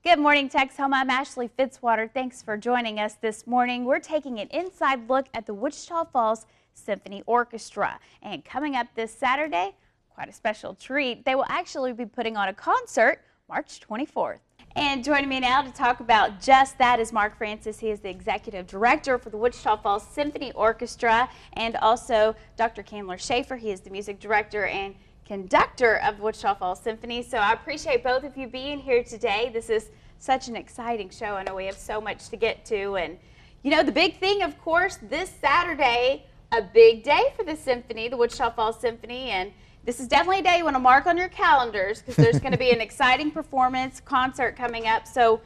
Good morning, Texoma. I'm Ashley Fitzwater. Thanks for joining us this morning. We're taking an inside look at the Wichita Falls Symphony Orchestra. And coming up this Saturday, quite a special treat. They will actually be putting on a concert March 24th. And joining me now to talk about just that is Mark Francis. He is the Executive Director for the Wichita Falls Symphony Orchestra, and also Dr. Candler Schaefer. He is the Music Director and Conductor of the Wichita Falls Symphony. So I appreciate both of you being here today. This is such an exciting show. I know we have so much to get to. And, you know, the big thing, of course, this Saturday, a big day for the Symphony, the Wichita Falls Symphony. And this is definitely a day you want to mark on your calendars because there's going to be an exciting performance concert coming up. So,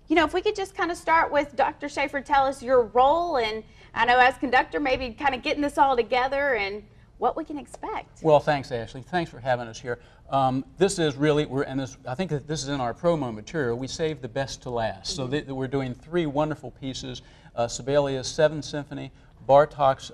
you know, if we could just kind of start with Dr. Schaefer, tell us your role, and I know as conductor, maybe kind of getting this all together and what we can expect. Well, thanks, Ashley. Thanks for having us here. This is really, I think that this is in our promo material. We saved the best to last. Mm-hmm. So we're doing three wonderful pieces: Sibelius' Seventh Symphony, Bartók's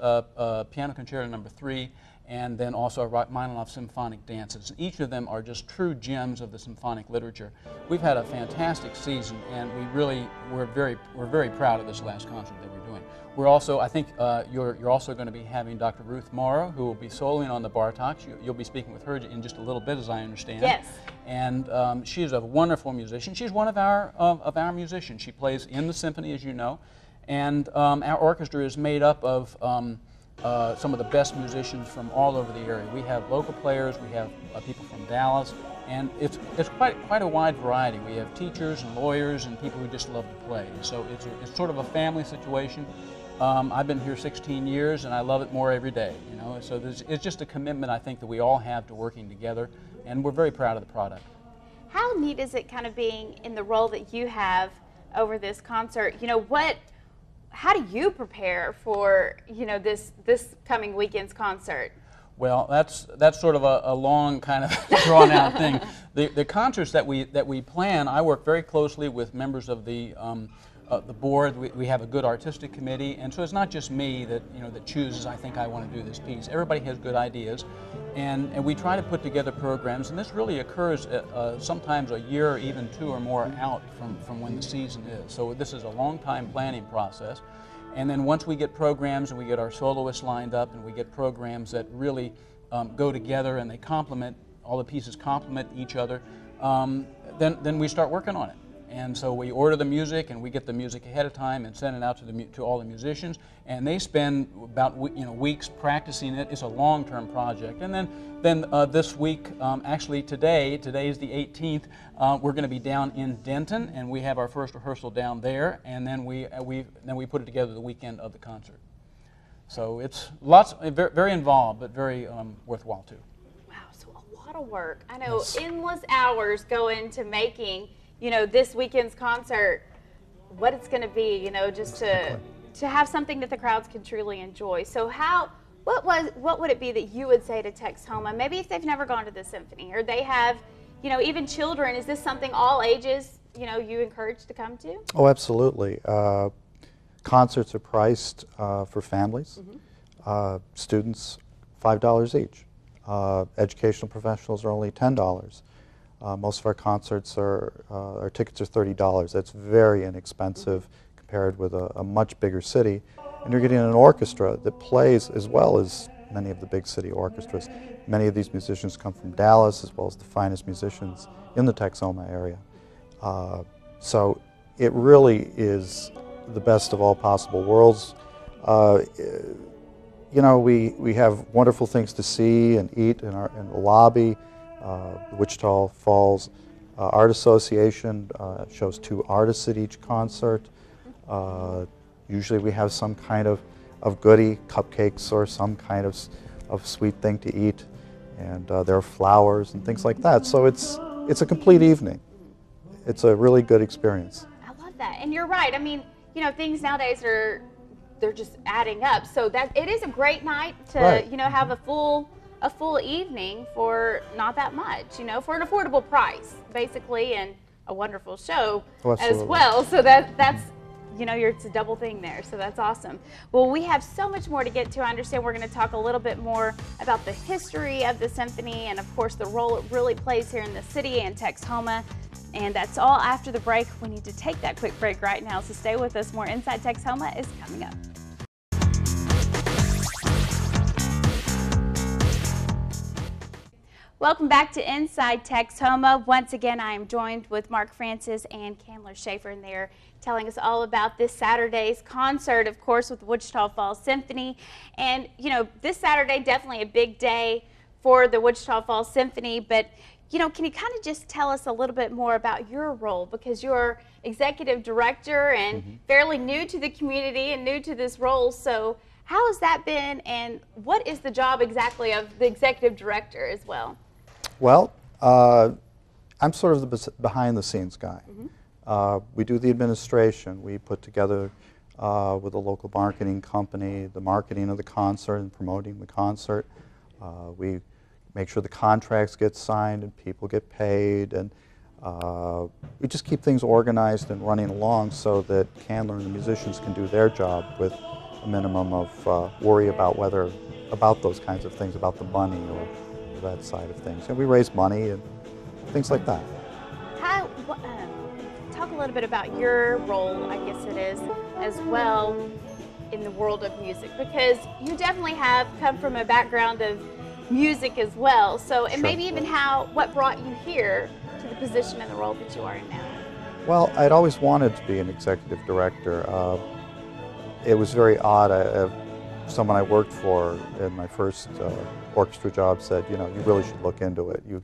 Piano Concerto No. 3, and then also Rachmaninoff's Symphonic Dances. Each of them are just true gems of the symphonic literature. We've had a fantastic season, and we're very proud of this last concert that we're doing. We're also, I think you're also going to be having Dr. Ruth Morrow, who will be soloing on the Bartók. You'll be speaking with her in just a little bit, as I understand. Yes. And she's a wonderful musician. She's one of our musicians. She plays in the symphony, as you know, and our orchestra is made up of some of the best musicians from all over the area. We have local players, we have people from Dallas, and it's quite a wide variety. We have teachers and lawyers and people who just love to play. So it's sort of a family situation. I've been here 16 years and I love it more every day. You know, so it's just a commitment I think that we all have to working together, and we're very proud of the product. How neat is it kind of being in the role that you have over this concert? You know, how do you prepare for, you know, this coming weekend's concert? Well, that's sort of a long kind of drawn out thing. The concerts that we plan, I work very closely with members of the board. We have a good artistic committee, and so it's not just me that chooses. I think I want to do this piece. Everybody has good ideas, and we try to put together programs. And this really occurs sometimes a year, or even two or more out from when the season is. So this is a long time planning process. And then once we get programs and we get our soloists lined up and we get programs that really go together and they complement, all the pieces complement each other, then we start working on it. And so we order the music and we get the music ahead of time and send it out to all the musicians, and they spend about weeks practicing it. It's a long-term project. And then this week, actually today is the 18th, we're going to be down in Denton, and we have our first rehearsal down there, and then we put it together the weekend of the concert. So it's very involved, but very worthwhile too. Wow, so a lot of work. I know. Yes. Endless hours go into making this weekend's concert what it's going to be, just to have something that the crowds can truly enjoy. So what would it be that you would say to Texoma, maybe if they've never gone to the symphony, or they have, even children? Is this something all ages, you encourage to come to? Oh, absolutely. Concerts are priced for families. Mm-hmm. Students, $5 each. Educational professionals are only $10. Most of our concerts our tickets are $30. That's very inexpensive compared with a much bigger city. And you're getting an orchestra that plays as well as many of the big city orchestras. Many of these musicians come from Dallas, as well as the finest musicians in the Texoma area. So it really is the best of all possible worlds. We have wonderful things to see and eat in the lobby. The Wichita Falls Art Association shows 2 artists at each concert. Usually we have some kind of goodie, cupcakes or some kind of sweet thing to eat, and there are flowers and things like that. So it's a complete evening. It's a really good experience. I love that, and you're right. I mean, things nowadays they're just adding up. So that it is a great night to have a full evening for not that much, for an affordable price, basically, and a wonderful show as well. So that's it's a double thing there. So that's awesome. Well, we have so much more to get to. I understand we're going to talk a little bit more about the history of the symphony and, of course, the role it really plays here in the city and Texoma. And that's all after the break. We need to take that quick break right now, so stay with us. More Inside Texoma is coming up. Welcome back to Inside Texoma. Once again, I am joined with Mark Francis and Candler Schaefer, and they're telling us all about this Saturday's concert, of course, with the Wichita Falls Symphony. And, you know, this Saturday, definitely a big day for the Wichita Falls Symphony, but, you know, can you kind of just tell us a little bit more about your role? Because you're executive director and fairly new to the community and new to this role, so how has that been, and what is the job exactly of the executive director as well? Well, I'm sort of the behind-the-scenes guy. We do the administration. We put together with a local marketing company the marketing of the concert and promoting the concert. We make sure the contracts get signed and people get paid, and we just keep things organized and running along so that Candler and the musicians can do their job with a minimum of worry about those kinds of things, about the money or that side of things. And we raise money and things like that. Talk a little bit about your role, I guess it is, as well in the world of music, because you definitely have come from a background of music as well. So, and maybe even what brought you here to the position and the role that you are in now. Well, I'd always wanted to be an executive director. It was very odd. Someone I worked for in my first orchestra job said, you know, you really should look into it. You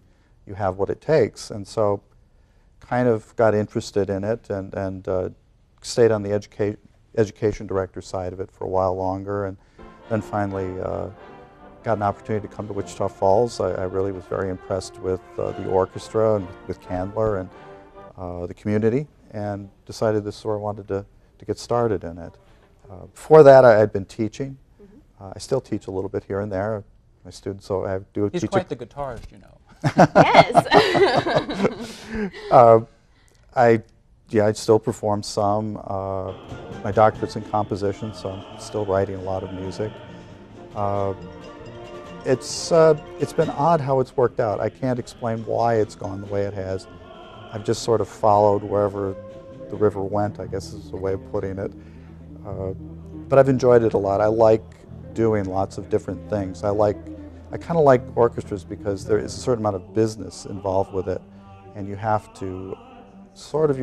have what it takes. And so kind of got interested in it and stayed on the education director side of it for a while longer, and then finally got an opportunity to come to Wichita Falls. I really was very impressed with the orchestra and with Candler and the community, and decided this is where I wanted to get started in it. Before that, I had been teaching. I still teach a little bit here and there. My students, so I do teach. He's quite the guitarist, you know. Yes. I still perform some. My doctorate's in composition, so I'm still writing a lot of music. It's been odd how it's worked out. I can't explain why it's gone the way it has. I've just sort of followed wherever the river went, I guess is a way of putting it. But I've enjoyed it a lot. I like doing lots of different things. I kind of like orchestras because there is a certain amount of business involved with it, and you have to sort of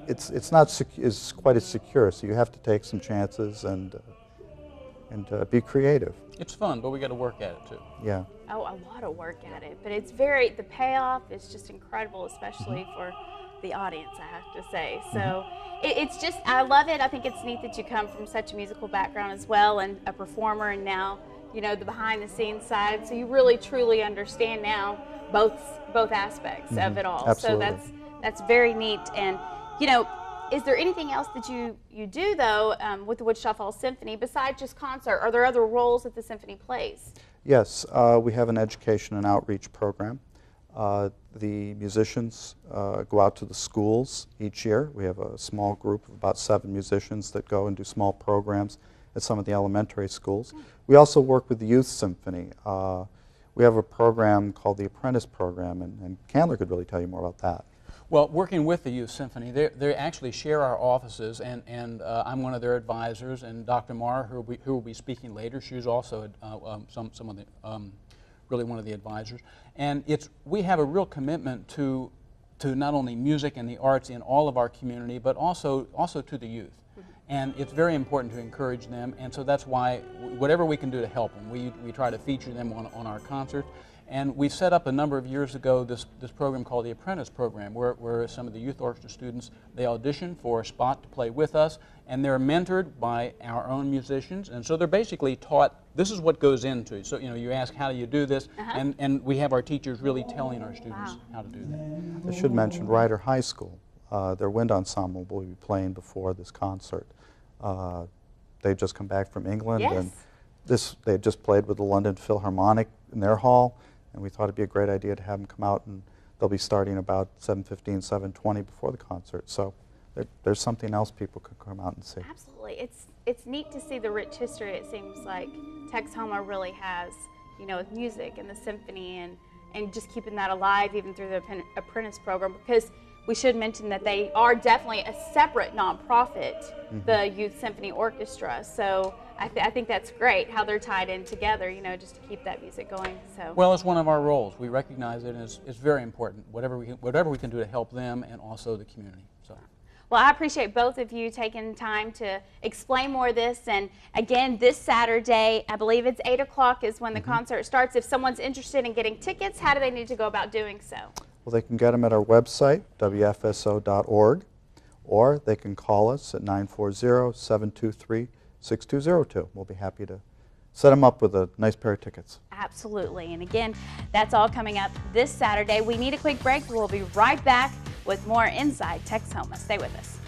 it's not quite as secure, so you have to take some chances and be creative. It's fun, but we got to work at it too. Yeah. Oh, a lot of work at it, but the payoff is just incredible, especially for the audience, I have to say. So it's just, I love it. I think it's neat that you come from such a musical background as well, and a performer, and now, you know, the behind the scenes side. So you really truly understand now both aspects of it all. Absolutely. So that's very neat. And, you know, is there anything else that you do, though, with the Wichita Falls Symphony besides just concert? Are there other roles that the symphony plays? Yes, we have an education and outreach program. The musicians go out to the schools each year. We have a small group of about 7 musicians that go and do small programs at some of the elementary schools. We also work with the Youth Symphony. We have a program called the Apprentice Program, and Candler could really tell you more about that. Well, working with the Youth Symphony, they actually share our offices, and I'm one of their advisors, and Dr. Marr, who will be speaking later, she's also some of the really one of the advisors. And we have a real commitment to not only music and the arts in all of our community, but also to the youth. And it's very important to encourage them, and so that's why whatever we can do to help them, we try to feature them on our concerts. And we set up a number of years ago this program called the Apprentice Program, where some of the youth orchestra students, they audition for a spot to play with us, and they're mentored by our own musicians, and so they're basically taught, this is what goes into it. So, you know, you ask, how do you do this? And we have our teachers really telling our students how to do that. I should mention Ryder High School. Their wind ensemble will be playing before this concert. They've just come back from England, and they just played with the London Philharmonic in their hall, and we thought it'd be a great idea to have them come out, and they'll be starting about 7:15, 7:20 before the concert. So there's something else people could come out and see. Absolutely. It's neat to see the rich history it seems like Texoma really has, you know, with music and the symphony and just keeping that alive even through the apprentice program, because we should mention that they are definitely a separate nonprofit, the Youth Symphony Orchestra. So I think that's great how they're tied in together, you know, just to keep that music going. So well, it's one of our roles. We recognize it, and it's very important. Whatever we can do to help them and also the community. So. Well, I appreciate both of you taking time to explain more of this. And again, this Saturday, I believe it's 8 o'clock is when the concert starts. If someone's interested in getting tickets, how do they need to go about doing so? Well, they can get them at our website, WFSO.org, or they can call us at 940-723-6202. We'll be happy to set them up with a nice pair of tickets. Absolutely. And again, that's all coming up this Saturday. We need a quick break. We'll be right back with more Inside Texoma. Stay with us.